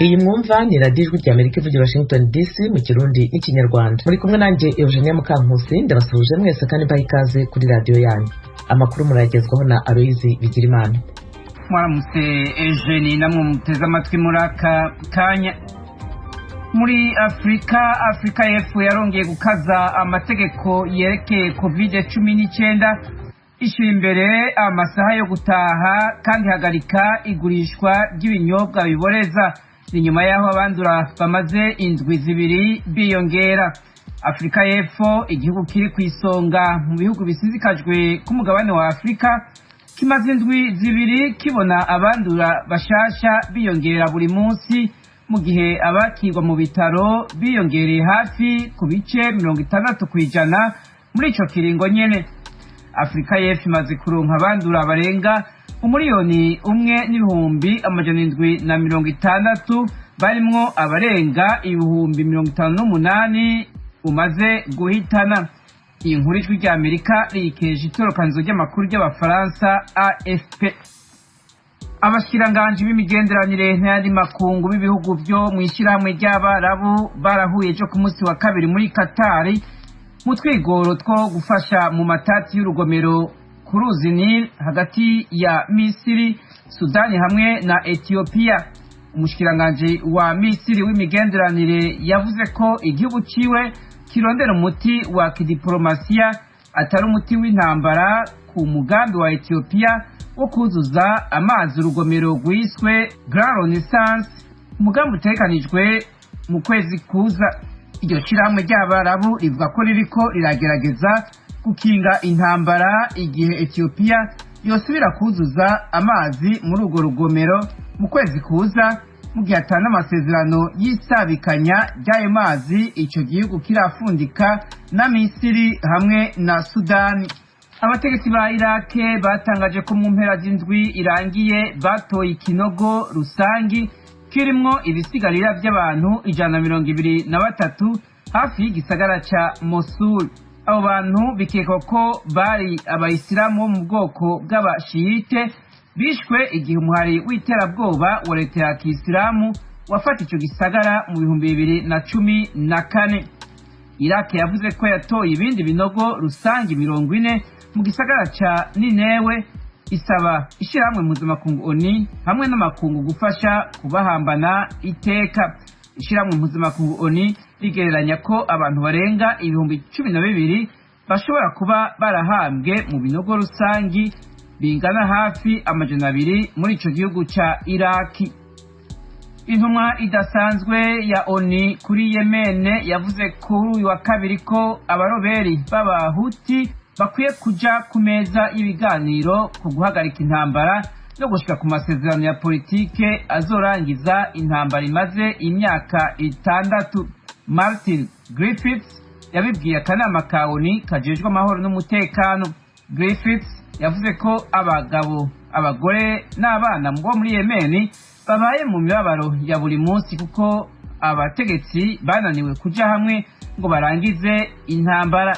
Iyi mwumva ni radiyo ijwi ry'Amerika ivugira Washington DC mu Kirundi n'Ikinyarwanda. Muri kumwe nanjye Eugenia Mukankusi, ndabasuhuje mwese kandi mbaha ikaze kuri radiyo yanyu. Amakuru muragezwaho na Aloyizi Bigirimana. Mwaramutse Eugenie, namwe muteze amatwi muri aka kanya. Muri Afrika y'Epfo yarongeye gukaza amategeko yerekeye COVID-19 ishyira imbere amasaha yo gutaha kandi hagarika igurishwa ry'ibinyobwa biboreza. Ni nyuma y'aho abandura bamaze indwi zibiri biyongera. Afrika y'Epfo, igihugu kiri ku isonga mu bihugu bisizikajwe ku mugabane wa Afrika, kimaze indwi zibiri kibona abandura bashasha biyongera buri munsi, mu gihe abakirwa mu bitaro biyongereye hafi ku bice 60% muri ico kiringo nyene. Afrika y'Epfo imaze kuronka abandura barenga 1,760,000 barimwo abarenga 58,000 umaze guhitana. Iyi nkuru ijwi ry'Amerika rikeje itorokanzo ry'amakuru ry'Abafaransa AFP. Abashikiranganje b'imigenderanire n'ayandi makungu b'ibihugu byo mu ishyirahamwe ry'Abarabu barahuye ejo ku munsi wa kabiri muri Qatar mu twigoro two gufasha mu matati y'urugomero ku ruzi Nile hagati ya Misiri, Sudani hamwe na Ethiopia. Umushikiranganje wa Misiri w'imigenderanire yavuze ko igihugu ciwe kirondera umuti wa kidiplomasiya atari umuti w'intambara ku mugambi wa Ethiopia wo kuzuza amazi urugomero rwiswe Grand Renaissance, umugambi utegekanijwe mu kwezi kuza. Iryo shirahamwe ry'Abarabu rivuga ko ririko riragerageza gukinga intambara igihe Ethiopia yosubira kuzuza amazi muri urwo rugomero mu kwezi kuza, mu gihe atana amasezerano y'isabikanya ry'ayo mazi ico gihugu kirafundika na Misiri hamwe na Sudani. Abategetsi ba Iraq batangaje ko mu mpera z'indwi irangiye batoye ikinogo rusangi kirimwo ibisigarira by'abantu 123 hafi y'igisagara ca Mosul. Abo bantu bikekwa ko bari abayisilamu bo mu bwoko bw'abashiyite bishwe igihe umuhari w'iterabwoba wa leta ya Kisilamu wafata ico gisagara mu 2014. Iraq yavuze ko yatoye ibindi binogo rusangi 40 mu gisagara ca Ninewe, isaba ishirahamwe mpuzamakungu ONU hamwe n'amakungu gufasha kubahambana iteka. Ishirahamwe mpuzamakungu ONU rigereranya ko abantu barenga 12,000 bashobora kuba barahambwe mu binogo rusangi bingana hafi 200 muri ico gihugu ca Iraki. Intumwa idasanzwe ya ONU kuri Yemen yavuze kuri uyu wa kabiri ko abaroberi b'abahuti bakwiye kuja ku meza y'ibiganiro ku guhagarika intambara no gushika ku masezerano ya politike azorangiza intambara imaze imyaka 6. Martin Griffiths yabibwiye akanama ka ONU kajejwe amahoro n'umutekano. Griffiths yavuze ko abagabo, abagore n'abana bo muri Yemen babaye mu mibabaro ya buri munsi kuko abategetsi bananiwe kuja hamwe ngo barangize intambara.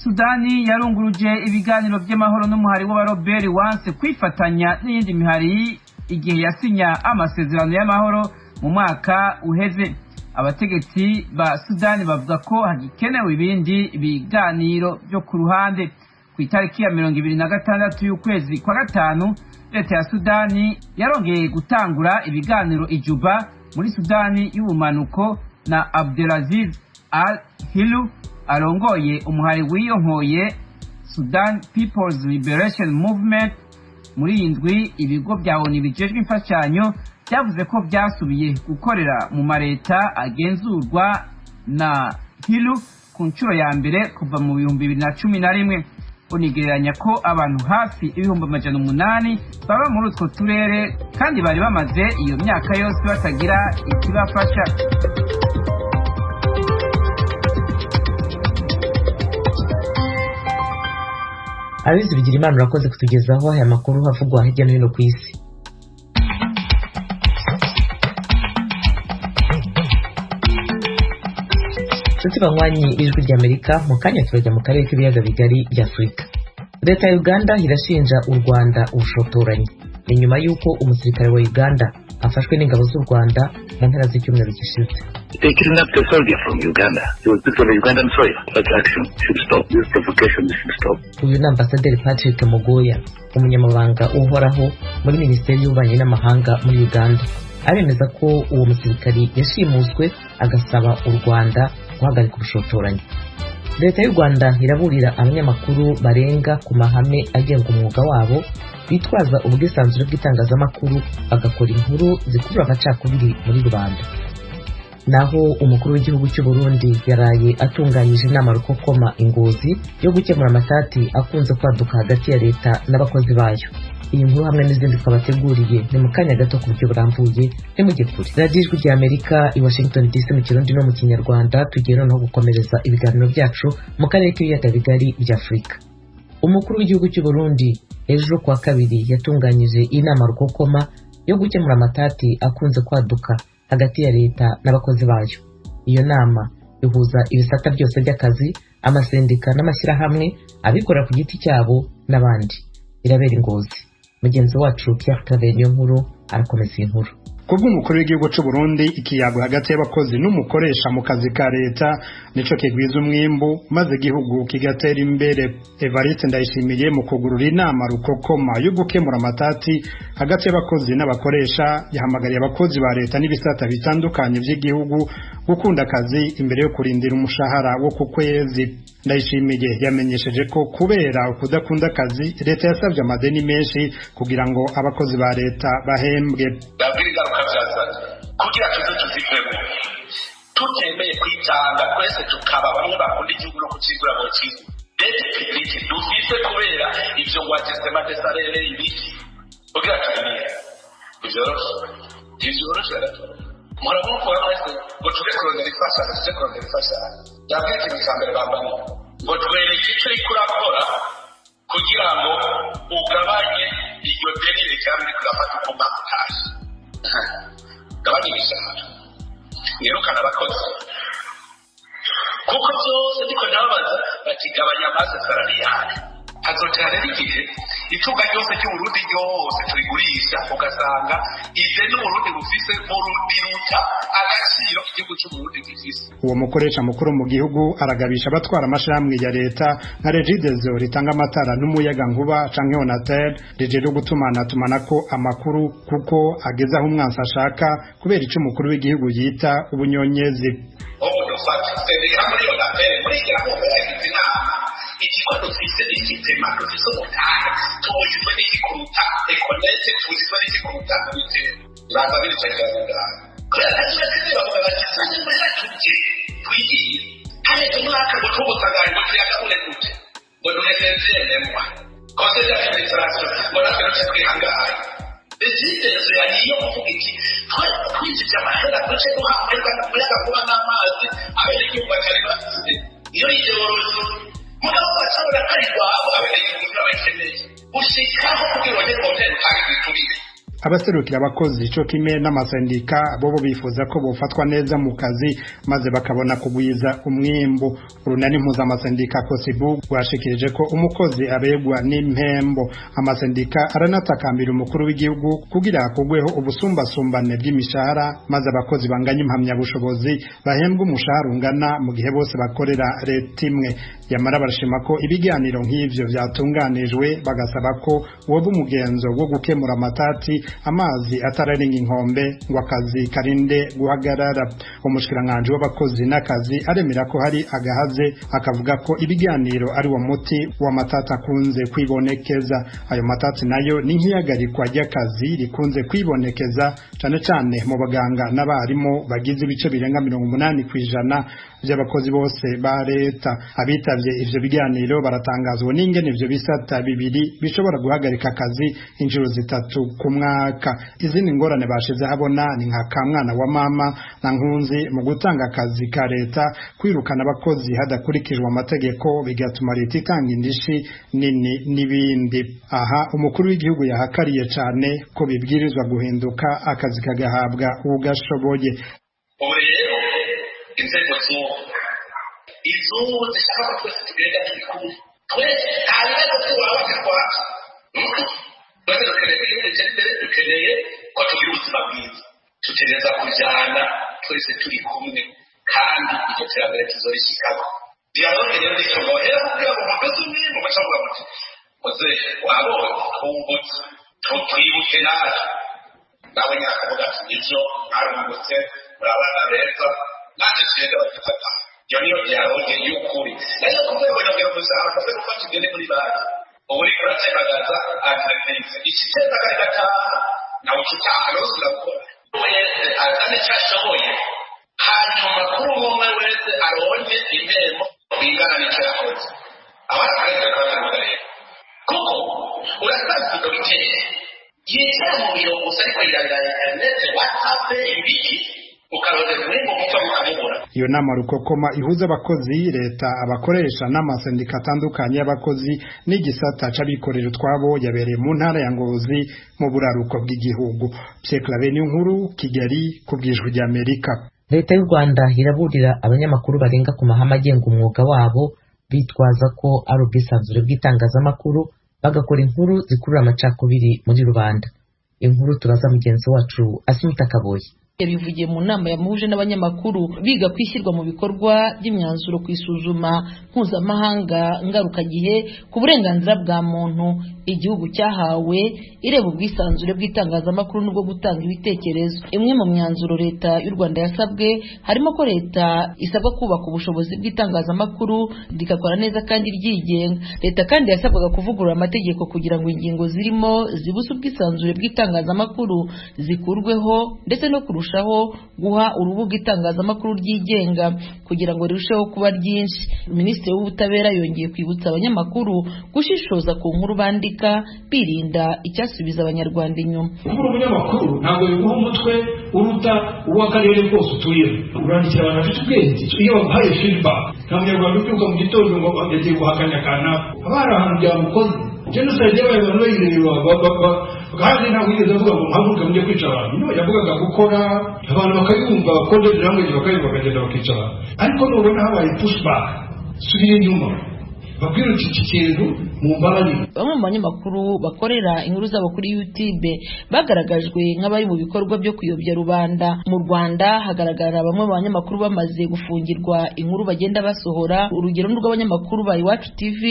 Sudani yarunguruje ibiganiro by'amahoro n'umuhari w'abaroberi wanse kwifatanya n'iyindi mihari igihe yasinya amasezerano y'amahoro mu mwaka uheze. Abategetsi ba Sudani bavuga ko hagikenewe ibindi biganiro byo ku ruhande. Ku itariki ya 26 y'ukwezi kwa gatanu, leta ya Sudani yarongeye gutangura ibiganiro i Juba muri Sudani y'ubumanuko na Abdelaziz Al-Hilu arongoye umuhari wiyonkoye Sudan People's Liberation Movement. Muri indwi ibigo bya ONU bijejwe imfashanyo byavuze ko byasubiye gukorera mu mareta agenzurwa na Hilu ku nshuro ya mbere kuva mu 2011. Onigereranya ko abantu hafi 800,000 baba muri utwo turere kandi bari bamaze iyo myaka yose batagira ikibafasha. Aloyizi Bigirimana urakoze kutugezaho aya makuru havugwa hirya no hino ku isi. Nshuti banywanyi ijwi ry'Amerika, mu kanya turajya mu karere k'ibiyaga bigari bya Afurika. Leta ya Uganda irashinja u Rwanda ubushotoranyi. Ni nyuma y'uko umusirikare wa Uganda afashwe n'ingabo z'u Rwanda mu mpera z'icyumweru gishize. They kidnapped a soldier from Uganda. He was put on Ugandan soil. That action should stop. This provocation should stop. Uyu ni Ambasaderi Patrick Mugoya, umunyamabanga uhoraho muri Minisiteri y'Ububanyi n'Amahanga muri Uganda, aremeza ko uwo musirikari yashimuswe agasaba u Rwanda guhagarika ubushotoranyi. Leta y'u Rwanda iraburira abanyamakuru barenga ku mahame agenga umwuga wabo bitwaza ubwisanzure bw'itangazamakuru bagakora inkuru zikurura amacakubiri muri rubanda. Naho umukuru w'igihugu cy'u Burundi yaraye atunganyije inama rukokoma Ingozi yo gukemura amatati akunze kwaduka hagati ya leta n'abakozi bayo. Iyi nkuru hamwe n'izindi twabateguriye ni mu kanya gato ku buryo burambuye nimugikuri. Radio Ijwi ry'Amerika i Washington DC mu Kirundi no mu Kinyarwanda. Tugiye noneho gukomereza ibiganiro byacu mu karere k'ibiyaga bigari bya Afurika. Umukuru w'igihugu cy'u Burundi ejo kuwa kabiri yatunganyije inama rukokoma yo gukemura amatati akunze kwaduka hagati ya leta n'abakozi bayo. Iyo nama ihuza ibisata byose by'akazi, amasendika n'amashyirahamwe, abikora ku giti cyabo n'abandi. Irabera Ingozi. Mugenzi wacu Pierre Claver Nkuru arakomeza inkuru. Kubw'umukuru w'igihugu cy'u Burundi, ikiyago hagati y'abakozi n'umukoresha mu kazi ka leta nico kigwiza umwimbu maze igihugu kigatera imbere. Evariste Ndayishimiye mu kugurura inama rukokoma yo gukemura amatati hagati y'abakozi n'abakoresha yahamagariye abakozi ba leta n'ibisata bitandukanye by'igihugu gukunda akazi imbere yo kurindira umushahara wo ku kwezi. Ndayishimiye yamenyesheje ko kubera kudakunda akazi leta yasabye amadeni menshi kugira ngo abakozi ba leta bahembwe. Kugira tuzivemo tutemeye kwitanga twese tukaba bamwe bakunda igihugu no kukigura mu kigo leta publique dufise kubera ivyo ngo atesema desarere ibiki kugira tubimire ivyoroshe murabona ko mwese ngo tube kurondera ifasha yabwiye ikintu cya mbere bambanye ngo twereke icyo uriko urakora kugira ngo ugabanye iryo deni rikaba riri kurafata uko mwamutaje gabanya imishahara nirukana abakozi kuko byose ndiko ndababaza bakigabanya amaze salariale hazotera rero igihe itunga ryose ry'Uburundi ryose turigurisha ugasanga ize n'Uburundi bufise Burundi ruta agaciro igihugu cy'Uburundi gifise. Uwo mukoresha mukuru mu gihugu aragabisha abatwara amashirahamwe ya leta nka Regideso ritanga amatara n'umuyaga nkuba canke Onatel rije gutumana ko amakuru kuko ageza aho umwansi ashaka kubera ico umukuru w'igihugu yita ubunyonyezi. Ikibazo twise n'igitema dufise umutanga tubujijwe n'igikuruta ekonete tubujijwe n'igikuruta kubitera baza biricakirana kubera natwe bavuga bati muri natuje twigiye hane tumwaka ngo tubutangare ngo tuyagabure gute ngo dunezerenemwa conseil d'administration ngo natwe twihangare Regideso yariyo kuvuga iki twinjije amahera duce duhabwa umuyaga kuba n'amazi abenegihugu batari bafite iyo ideoloji mugabo bashobora kwitwa abo abenegihugu bakeneye ushikaho kugira ngo ngende utanga ibiturire. Abaserukira abakozi cyo kimwe n'amasendika bobo bifuza ko bofatwa neza mu kazi maze bakabona kugwiza umwimbo. Urunani mpuzamasendica Kosibu rwashikirije ko umukozi abegwa n'impembo. Amasendika aranatakambira umukuru w'igihugu kugira akugweho ubusumbasumbane bw'imishahara maze abakozi banganya impamyabushobozi bahembwa umushahara ungana mu gihe bose bakorera leta imwe. Yamara barashima ko ibiganiro nk'ivyo vyatunganijwe bagasaba ko woba umugenzo wo gukemura amatati amazi atararenga inkombe ngo akazi karinde guhagarara. Umushikiranganje w'abakozi n'akazi aremera ko hari agahaze akavuga ko ibiganiro ari wo muti w'amatati akunze kwibonekeza. Ayo matati nayo ni nk'iyagarikwa ry'akazi rikunze kwibonekeza cane cane mu baganga n'abarimu bagize ibice birenga 80% by'abakozi bose ba leta. Abitavye ivyo biganiro baratangazwa n'ingene ivyo bisata bibiri bishobora guhagarika akazi inshuro zitatu ku mwaka. Izindi ngorane bashize habona ni nka kamwana wa mama na nkunzi mu gutanga akazi ka leta, kwirukana abakozi hadakurikijwe amategeko bigatuma leta itanga indishi nini n'ibindi. Aha umukuru w'igihugu yahakariye cane ko bibwirizwa guhinduka akazi kagahabwa ugashoboye. Inzego izo zishaka twese tugenda turikumwe twese hanyuma ko wabona kwacu dukeneye ko tugira ubuzima bwiza tutegereza kujyana twese turi kumwe kandi iryo terambere tuzorishyikako dialogue rero nicyo ngohera kugira ngo umugozi umwe mu muco mvuga muti muze wabonye twungutse twibuke nawe nyakavuga ati nibyo mwarungutse murabana beza nanjye tugenda bagifata iyo niyo dialogue y'ukuri nayo kuvuga ngo nongera kuzaba kuvuga ko tugende muri banki ubu uri kuratembagaza alternative ikiteza kari gataha nawe ukitaha rwose urakora wese azane icyo ashoboye hanyuma kuri umwe wese aronke impembo bingana n'icyo yakoze abakareka kabagaragara rero kuko urasanzwe dogiteri yicara mu biro gusa ariko yirabira interinete watsapu ibiki ukarondera umwembo muto mukamubura. Iyo nama rukokoma ihuza abakozi leta abakoresha n'amasendika atandukanye y'abakozi n'igisata c'abikorera utwabo yabereye mu ntara ya Ngozi mu buraruko bw'igihugu. Pierre Claver Nkuru, Kigali, kubw'Ijwi ry'Amerika. Leta y'u Rwanda iraburira abanyamakuru barenga ku mahame agenga umwuga wabo bitwaza ko ari ubwisanzure bw'itangazamakuru bagakora inkuru zikurura amacakubiri muri rubanda. Inkuru turaza mugenzi wacu Asumta Kaboyi. Yabivugiye mu nama yamuje n'abanyamakuru biga kwishyirwa mu bikorwa by'imyanzuro ku isuzuma mpuzamahanga ngarukagihe ku burenganzira bwa muntu igihugu cyahawe ireba ubwisanzure bw'itangazamakuru n'ubwo gutanga ibitekerezo. Imwe mu myanzuro leta y'u Rwanda yasabwe harimo ko leta isabwa kubaka ubushobozi bw'itangazamakuru rigakora neza kandi ryigenga. Leta kandi yasabwaga kuvugurura amategeko kugira ngo ingingo zirimo zibuza ubwisanzure bw'itangazamakuru zikurweho ndetse no kurushaho guha urubuga itangazamakuru ryigenga kugira ngo rirusheho kuba ryinshi. Minisitiri w'Ubutabera yongeye kwibutsa abanyamakuru gushishoza ku nkuru bandika birinda icyasubiza abanyarwanda inyuma. Kuba umunyamakuru ntabwo biguha umutwe uruta uw'akarere kose utuyemo. Urandikira abantu bafite ubwenge iyo bahaye feedback. Nta munyarwanda ubyuka mu gitondo ngo yagiye guhakanya kanaka abari ahantu byamukoze genocide yabaye abantu bayireba kandi ntabwo yigeze avuga ngo mpaguruke mujye kwica abantu. No, yavugaga gukora abantu bakayumva bakode language bakayumva bakagenda bakica abantu. Ariko nubona habaye pushback subira inyuma babwira iki kintu mu mbabari. Bamwe mu banyamakuru bakorera inkuru zabo kuri YouTube bagaragajwe nk'abari mu bikorwa byo kuyobya rubanda. Mu Rwanda hagaragara bamwe mu banyamakuru bamaze gufungirwa inkuru bagenda basohora. Urugero rw'abanyamakuru ba Iwacu TV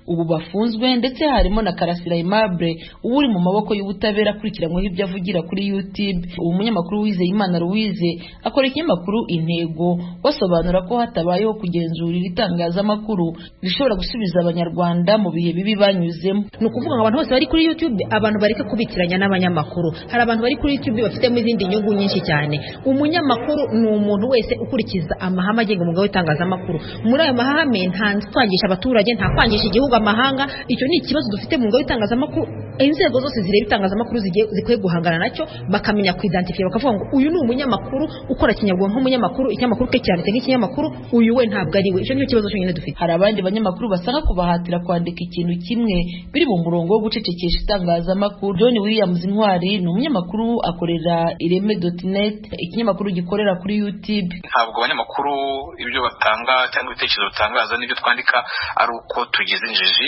ubu bafunzwe, ndetse harimo na Karasira Aimable uri mu maboko y'ubutabera akurikiranyweho ibyo avugira kuri YouTube. Ubu munyamakuru Uwizeyimana Louise akora ikinyamakuru Intego basobanura ko hatabayeho kugenzurira itangazamakuru rishobora gusubiza abanyarwanda mu bihe bibi banyuzemo. Ni ukuvuga ngo abantu bose bari kuri YouTube abantu bareke kubikiranya n'abanyamakuru. Hari abantu bari kuri YouTube bafitemo izindi nyungu nyinshi cyane. Umunyamakuru ni umuntu wese ukurikiza amahame agenga umwuga w'itangazamakuru. Muri ayo mahame nta kwangisha abaturage, nta kwangisha igihugu amahanga. Icyo ni ikibazo dufite mu mwuga w'itangazamakuru. Inzego zose zireba itangazamakuru zikwiye guhangana nacyo, bakamenya kwidentifira bakavuga ngo uyu ni umunyamakuru ukora kinyarwanda nk'umunyamakuru, ikinyamakuru ke cyane nk'ikinyamakuru, uyu we ntabwo ari we. Icyo ni ikibazo cyonyine dufite. Hari abandi banyamakuru basanga kubahatira kwandika ikintu kimwe biri mu murongo wo gucecekesha itangazamakuru. John Williams Intwari ni umunyamakuru akorera ireme.net, ikinyamakuru gikorera kuri YouTube. Ntabwo abanyamakuru ibyo batanga cyangwa ibitekerezo batangaza n'ibyo twandika ari uko tugize injiji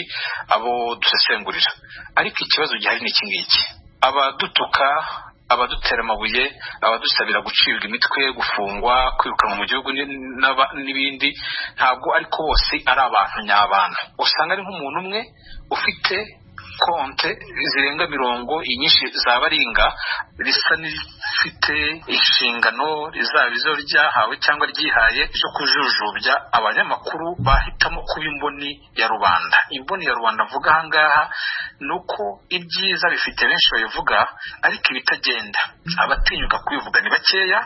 abo dusesengurira. Ariko ikibazo gihari ni iki ngiki: abadutuka, abadutera amabuye, abadusabira gucibwa imitwe, gufungwa, kwirukanwa mu gihugu n'ibindi, ntabwo ariko bose ari abantu nyabana. Usanga ari nk'umuntu umwe ufite konte zirenga 70 inyinshi zabaringa risa n'ifite inshingano rizaba izo ryahawe cyangwa ryihaye zo kujujubya abanyamakuru bahitamo kuba imboni ya rubanda. Imboni ya rubanda avuga ahangaha nuko ibyiza bifite benshi babivuga ariko ibitagenda abatinyuka kubivuga ni bakeya.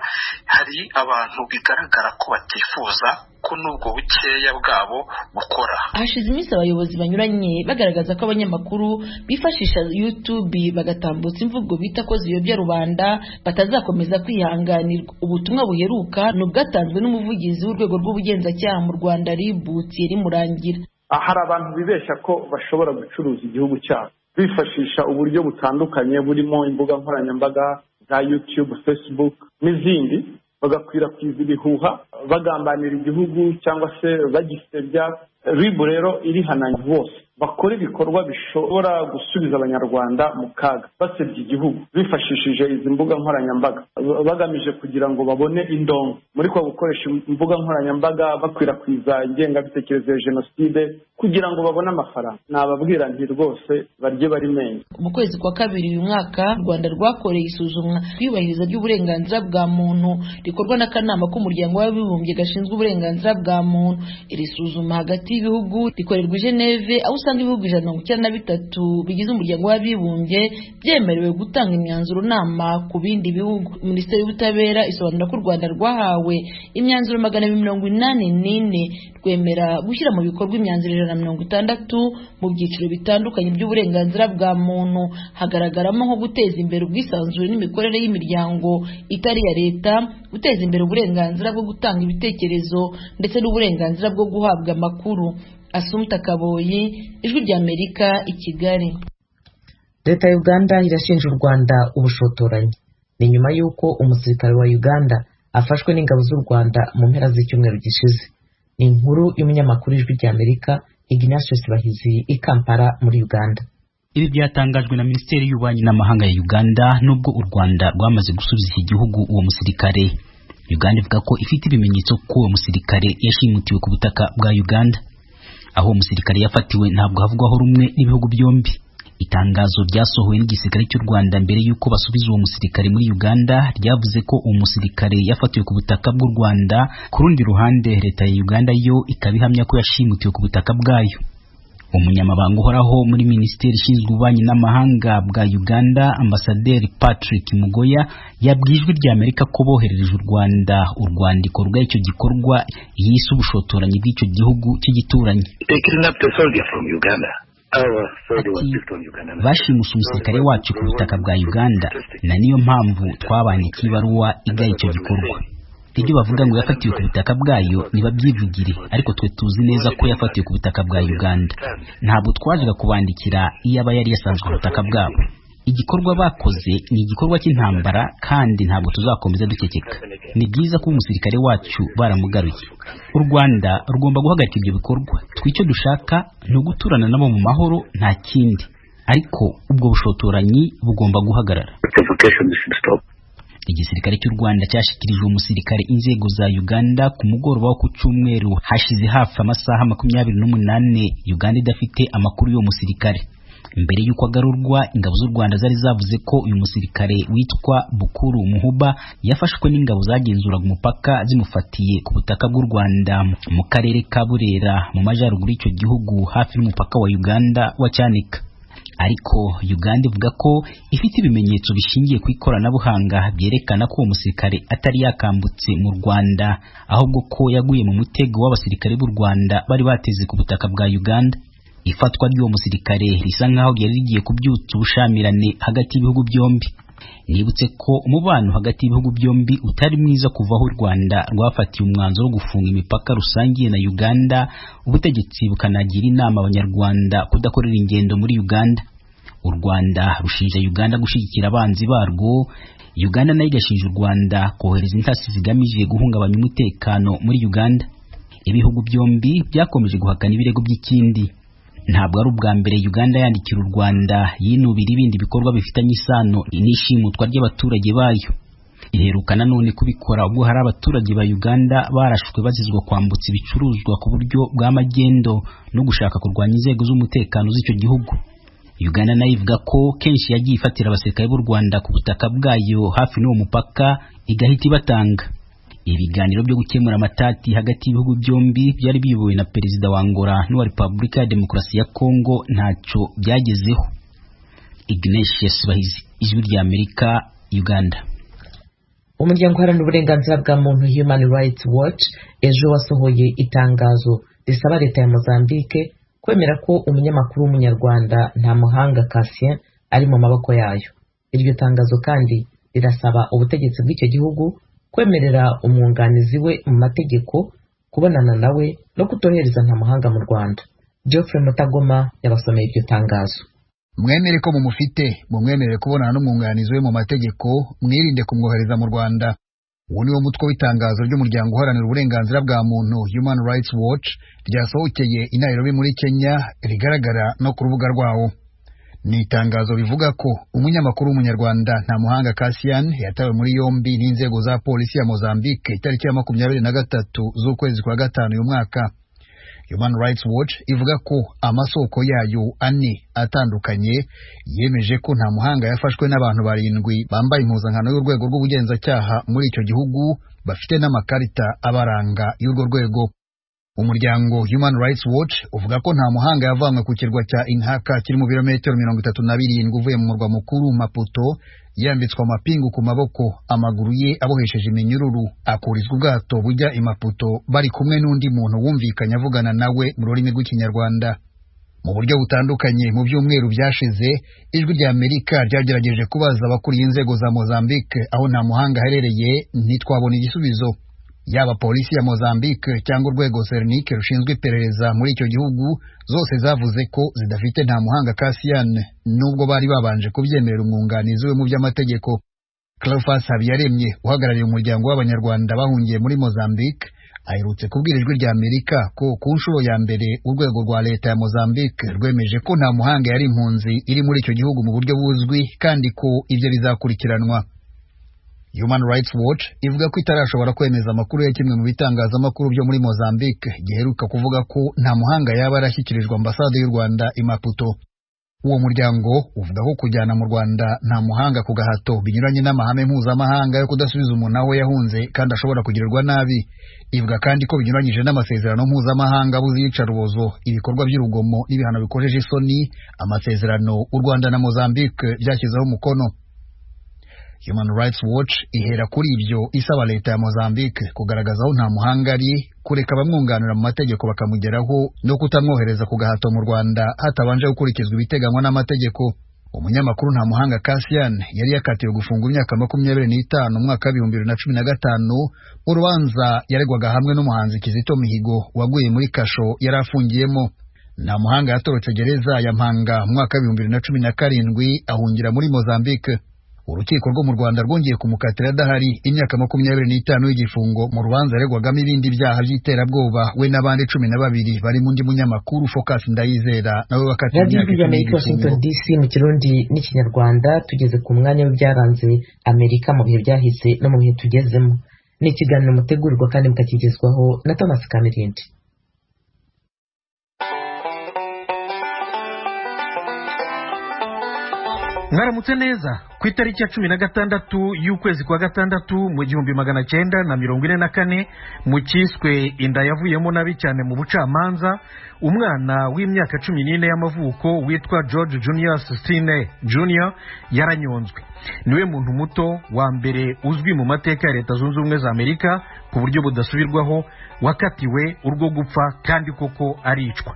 Hari abantu bigaragara ko batifuza ko nubwo bukeya bwabo bukora. Hashize iminsi abayobozi banyuranye bagaragaza ko abanyamakuru bifashisha YouTube bagatambutsa imvugo bita ko ziyobya rubanda batazakomeza kwihanganirwa. Ubutumwa buheruka n'ubwatanzwe n'umuvugizi w'urwego rw'ubugenzacyaha mu Rwanda RIB Thierry Murangira. Hari abantu bibeshya ko bashobora gucuruza igihugu cyabo bifashisha uburyo butandukanye burimo imbuga nkoranyambaga za YouTube, Facebook n'izindi, bagakwirakwiza ibihuha bagambanira igihugu cyangwa se bagisebya. RIB rero irihananye bose bakora ibikorwa bishobora gusubiza abanyarwanda mu kaga basebya igihugu bifashishije izi mbuga nkoranyambaga bagamije kugira ngo babone indongo muri ko gukoresha imbuga nkoranyambaga bakwirakwiza ingengabitekerezo ya jenoside kugira ngo babone amafaranga. Nababwira nti rwose barye bari menge. Mu kwezi kwa kabiri uyu mwaka u Rwanda rwakoreye isuzumwa ry'iyubahiriza ry'uburenganzira bwa muntu rikorwa n'akanama k'umuryango w'abibumbye gashinzwe uburenganzira bwa muntu. Iri suzuma hagati y'ibihugu rikorerwa i Geneve, aho usanga ibihugu 193 bigize umuryango w'abibumbye byemerewe gutanga imyanzuro nama ku bindi bihugu. Minisiteri y'Ubutabera isobanura ko u Rwanda rwahawe imyanzuro 284 rwemera gushyira mu bikorwa imyanzuro 160 mu byiciro bitandukanye by'uburenganzira bwa muntu. Hagaragaramo nko guteza imbere ubwisanzure n'imikorere y'imiryango itari ya leta, guteza imbere uburenganzira bwo gutanga ibitekerezo ndetse n'uburenganzira bwo guhabwa amakuru. Asumta Kaboyi, Ijwi ry'Amerika, i Kigali. Leta ya Uganda irashinja u Rwanda ubushotoranyi. Ni nyuma y'uko umusirikare wa Uganda afashwe n'ingabo z'u Rwanda mu mpera z'icyumweru gishize. Ni inkuru y'umunyamakuru Ijwi ry'Amerika Ignatius Bahizi i Kampala muri Uganda. Ibi byatangajwe na Minisiteri y'Ububanyi n'Amahanga ya Uganda nubwo u Rwanda rwamaze gusubiza iki gihugu uwo musirikare. Uganda ivuga ko ifite ibimenyetso ko uwo musirikare yashimutiwe ku butaka bwa Uganda. Aho umusirikare yafatiwe ntabwo havugwaho rumwe n'ibihugu byombi. Itangazo ryasohowe n'igisirikare cy'u Rwanda mbere y'uko basubiza uwo musirikare muri Uganda ryavuze ko uwo musirikare yafatiwe ku butaka bw'u Rwanda. Ku rundi ruhande leta ya Uganda yo ikabihamya ko yashimutiwe ku butaka bwayo. Umunyamabanga uhoraho muri Minisiteri ishinzwe ububanyi n'amahanga bwa Uganda, Ambasaderi Patrick Mugoya, yabwiye Ijwi ry'Amerika ko boherereje u Rwanda urwandiko rw'icyo gikorwa yise ubushotoranyi bw'icyo gihugu cy'igituranyi. Bashimuse umusirikare wacu ku butaka bwa Uganda, na niyo mpamvu twabandikiye ibaruwa igaya icyo gikorwa. Ibyo bavuga ngo yafatiwe ku butaka bwayo nibabyivugire, ariko twe tuzi neza ko yafatiwe ku butaka bwa Uganda. Ntabwo twajaga kubandikira iyaba yari yasanzwe ku butaka bwabo. Igikorwa bakoze ni igikorwa cy'intambara kandi ntabwo tuzakomeza dukekeka. Ni byiza ko umusirikare wacu baramugaruye. U Rwanda rugomba guhagarika ibyo bikorwa. Twicyo dushaka ni uguturana nabo mu mahoro, nta kindi. Ariko ubwo bushotoranyi bugomba guhagarara. Igisirikare cy'u Rwanda cyashikirije umusirikare inzego za Uganda ku mugoroba wo ku cyumweru hashize hafi amasaha 28 Uganda idafite amakuru y'uwo musirikare. Mbere y'uko agarurwa, ingabo z'u Rwanda zari zavuze ko uyu musirikare witwa Bukuru Muhuba yafashwe n'ingabo zagenzuraga umupaka zimufatiye ku butaka bw'u Rwanda mu karere ka Burera mu majyaruguru y'icyo gihugu hafi n'umupaka wa Uganda wa Cyanika. Ariko Uganda ivuga ko ifite ibimenyetso bishingiye ku ikoranabuhanga byerekana ko uwo musirikare atari yakambutse mu Rwanda, ahubwo ko yaguye mu mutego w'abasirikare b'u Rwanda bari bateze ku butaka bwa Uganda. Ifatwa ry'uwo musirikare risa nkaho ryari rigiye kubyutsa ubushamirane hagati y'ibihugu byombi. Nibutse ko umubano hagati y'ibihugu byombi utari mwiza kuvaho u Rwanda rwafatiye umwanzuro wo gufunga imipaka rusangiye na Uganda, ubutegetsi bukanagira inama abanyarwanda kudakorera ingendo muri Uganda. U Rwanda rushinja Uganda gushyigikira abanzi barwo. Uganda nayo igashinja u Rwanda kohereza intasi zigamije guhungabanya umutekano muri Uganda. Ibihugu byombi byakomeje guhakana ibirego by'ikindi. Ntabwo ari ubwa mbere Uganda yandikira u Rwanda yinubira ibindi bikorwa bifitanye isano n'ishimutwa ry'abaturage bayo. Iheruka nanone kubikora ubwo hari abaturage ba Uganda barashwe bazizwa kwambutsa ibicuruzwa ku buryo bw'amagendo no gushaka kurwanya inzego z'umutekano z'icyo gihugu. Uganda nayo ivuga ko kenshi yagiye ifatira abasirikare b'u Rwanda ku butaka bwayo hafi n'uwo mupaka igahita ibatanga. Ibiganiro byo gukemura amatati hagati y'ibihugu byombi byari biyobowe na Perezida wa Angola n'uwa Repubulika ya Demokarasi ya Kongo ntacyo byagezeho. Ignatius Bahizi, Ijwi ry'Amerika, Uganda. Umuryango uharanira uburenganzira bwa muntu Human Rights Watch ejo wasohoye itangazo risaba leta ya Mozambique kwemera ko umunyamakuru w'umunyarwanda Ntamuhanga Cassien ari mu maboko yayo. Iryo tangazo kandi rirasaba ubutegetsi bw'icyo gihugu kwemerera umwunganizi we mu mategeko kubonana nawe no kutohereza Ntamuhanga mu Rwanda. Geoffrey Mutagoma yabasomeye iryo tangazo. Mwemere ko mumufite, mumwemerere kubonana n'umwunganizi we mu mategeko, mwirinde kumwohereza mu Rwanda. uwo niwo mutwe w'itangazo ry'umuryango uharanira uburenganzira bwa muntu Human Rights Watch ryasohokeye i Nairobi muri Kenya, rigaragara no ku rubuga rwawo. Ni itangazo rivuga ko umunyamakuru w'umunyarwanda Ntamuhanga Cassian yatawe muri yombi n'inzego za polisi ya Mozambique itariki ya 23 z'ukwezi kwa gatanu uyu mwaka. Human Rights Watch ivuga ko amasoko yayo ane atandukanye yemeje ko Ntamuhanga yafashwe n'abantu 7 bambaye impuzankano y'urwego rw'ubugenzacyaha muri icyo gihugu bafite n'amakarita abaranga y'urwo rwego. Umuryango Human Rights Watch uvuga ko Ntamuhanga yavanywe ku kirwa cya Inhaka kiri mu birometero 37 uvuye mu murwa mukuru Maputo, yambitswe amapingu ku maboko, amaguru ye abohesheje iminyururu, akurizwa ubwato bujya i Maputo bari kumwe n'undi muntu wumvikanye avugana nawe mu rurimi rw'Ikinyarwanda. Mu buryo butandukanye mu byumweru byashize, ijwi rya Amerika ryagerageje kubaza abakuriye inzego za Mozambique aho Ntamuhanga aherereye, ntitwabona igisubizo. Yaba polisi ya Mozambique cyangwa urwego CERNIC rushinzwe iperereza muri icyo gihugu, zose zavuze ko zidafite Ntamuhanga Cassian, nubwo bari babanje kubyemerera umwunganizi we mu by'amategeko. Cleophas Habiyaremye uhagarariye umuryango w'abanyarwanda bahungiye muri Mozambique aherutse kubwira ijwi rya Amerika ko ku nshuro ya mbere urwego rwa leta ya Mozambique rwemeje ko Ntamuhanga yari impunzi iri muri icyo gihugu mu buryo buzwi kandi ko ibyo bizakurikiranwa. Human Rights Watch ivuga ko itarashobora kwemeza amakuru ya kimwe mu bitangazamakuru byo muri Mozambique giheruka kuvuga ko Ntamuhanga yaba arashyikirijwe ambasade y'u Rwanda i Maputo. Uwo muryango uvuga ko kujyana mu Rwanda Ntamuhanga ku gahato binyuranye n'amahame mpuzamahanga yo kudasubiza umuntu aho yahunze kandi ashobora kugirirwa nabi. Ivuga kandi ko binyuranyije n'amasezerano mpuzamahanga buzica rubozo, ibikorwa by'urugomo n'ibihano bikojeje isoni, amasezerano u Rwanda na Mozambique byashyizeho umukono. Human Rights Watch ihera kuri ibyo isaba leta ya Mozambique kugaragaza aho Ntamuhanga ari, kureka abamwunganira mu mategeko bakamugeraho no kutamwohereza ku gahato mu Rwanda hatabanje gukurikizwa ibiteganywa n'amategeko. Umunyamakuru Ntamuhanga Cassian yari yakatiwe gufunga imyaka 25 mu mwaka wa 2015 urubanza yaregwaga hamwe n'umuhanzi Kizito Mihigo waguye muri kasho yari afungiyemo. Ntamuhanga yatorotse gereza ya Mpanga mu mwaka wa 2017 ahungira muri Mozambique. Urukiko rwo mu Rwanda rwongeye kumukatira adahari imyaka 25 y'igifungo mu rubanza yaregwagamo ibindi byaha by'iterabwoba we n'abandi 12 bari mu ndi munyamakuru Focus Ndayizera nawe wakatiwe imyaka 10. Washington DC mu Kirundi n'Ikinyarwanda. Tugeze ku mwanya w'ibyaranze Amerika mu bihe byahise no mu bihe tugezemo. Ni ikiganiro mutegurirwa kandi mukakigezwaho na Thomas Kamirindi. Mwaramutse neza. Ku itariki ya 16 y'ukwezi kwa gatandatu mu 1944 mu kiswe inda yavuyemo nabi cyane mu bucamanza, umwana w'imyaka 14 y'amavuko witwa George Junius Stinney Jr. yaranyonzwe. Niwe muntu muto wa mbere uzwi mu mateka ya Leta Zunze Ubumwe za Amerika ku buryo budasubirwaho wakatiwe urwo gupfa kandi koko aricwa.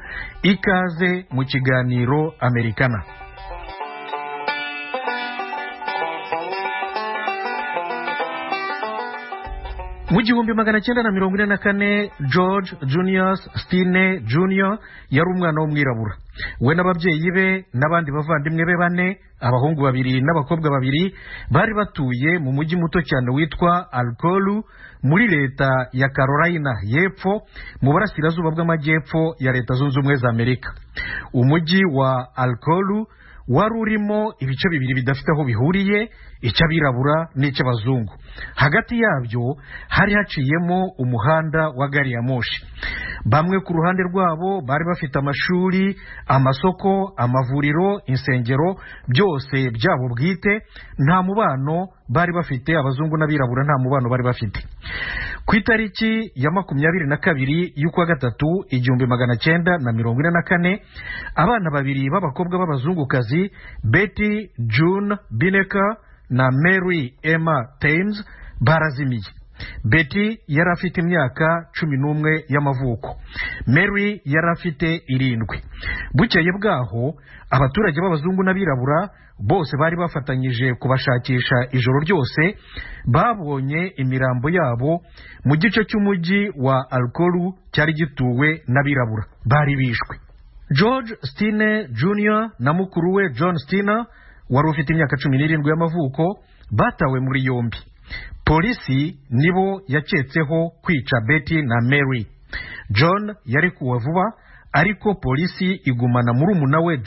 Ikaze mu kiganiro Amerikana. Mu 1944 George Junius Stinney Jr. yari umwana w'umwirabura. We n'ababyeyi be n'abandi bavandimwe be 4, abahungu 2 n'abakobwa 2, bari batuye mu mujyi muto cyane witwa Alcolu muri leta ya Carolina y'Epfo mu burasirazuba bw'amajyepfo ya Leta Zunze Ubumwe za Amerika. Umujyi wa Alcolu wari urimo ibice bibiri bidafite aho bihuriye, icy'abirabura n'icy'abazungu. Hagati yabyo hari haciyemo umuhanda wa gari ya moshi. Bamwe ku ruhande rwabo bari bafite amashuri, amasoko, amavuriro, insengero, byose byabo bwite. Nta mubano bari bafite, abazungu n'abirabura nta mubano bari bafite. Ku itariki ya 22 y'ukwa gatatu 1944 abana 2 b'abakobwa b'abazungukazi, Betty June Bineker na Mary Emma Thames, barazimiye. Betty yari afite imyaka 11 y'amavuko, Mary yari afite 7. Bukeye bwaho abaturage b'abazungu n'abirabura bose bari bafatanyije kubashakisha ijoro ryose, babonye imirambo yabo mu gice cy'umujyi wa Alcolu cyari gituwe n'abirabura, bari bishwe. George Stinney Jr. na mukuru we John Stinney wari ufite imyaka 17 y'amavuko batawe muri yombi. polisi nibo yaketseho kwica Betty na Mary. John yarekuwe vuba, ariko polisi igumana murumuna we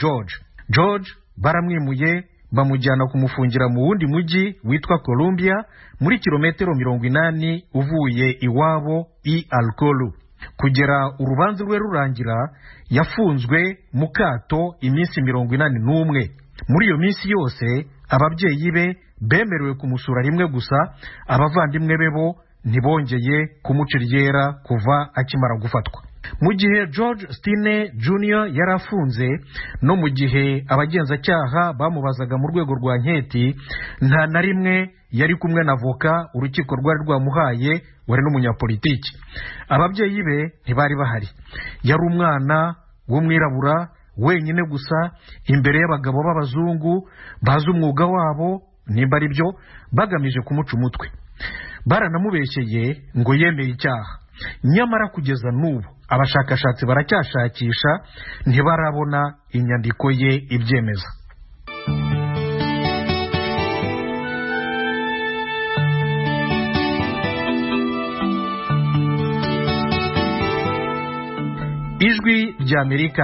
George baramwimuye bamujyana kumufungira mu wundi mujyi witwa Columbia, muri kilometero 80 uvuye iwabo i Alcolu. Kugera urubanza rwe rurangira, yafunzwe mu kato iminsi 81. Muri iyo minsi yose ababyeyi be bemerewe kumusura rimwe gusa, abavandimwe be bo ntibongeye kumuca iryera kuva akimara gufatwa. Mu gihe George Stine Jr. yarafunze, no mu gihe abagenzacyaha bamubazaga mu rwego rwa nketi, nta na rimwe yari kumwe na avoka urukiko rwari rwamuhaye wari n'umunyapolitiki. Ababyeyi be ntibari bahari. Yari umwana w'umwirabura wenyine gusa imbere y'abagabo b'abazungu bazi umwuga wabo, nimba ari byo bagamije kumuca umutwe. Baranamubeshyeye ngo yemeye icyaha, nyamara kugeza n'ubu abashakashatsi baracyashakisha, ntibarabona inyandiko ye ibyemeza. Ijwi ry'Amerika.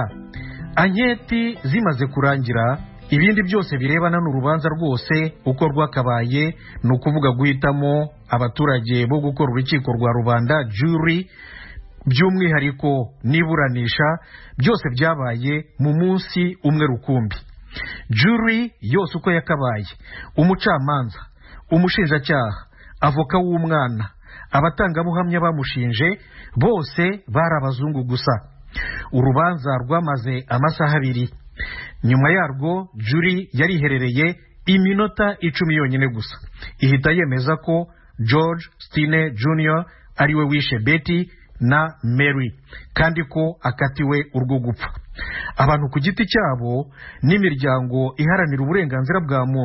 Anketi zimaze kurangira, ibindi byose birebana n'urubanza rwose uko rwakabaye, ni ukuvuga guhitamo abaturage bo gukora urukiko rwa rubanda, jury, by'umwihariko n'iburanisha, byose byabaye mu munsi umwe rukumbi. Jury yose uko yakabaye, umucamanza, umushinjacyaha, avoka w'umwana, abatangabuhamya bamushinje, bose bari abazungu gusa. Urubanza rwamaze amasaha 2. Nyuma yarwo jury yariherereye iminota 10 yonyine gusa, ihita yemeza ko George Stine Jr. ariwe wishe Betty na Mary, kandi ko akatiwe urwo gupfa. Abantu ku giti cyabo n'imiryango iharanira uburenganzira bwa muntu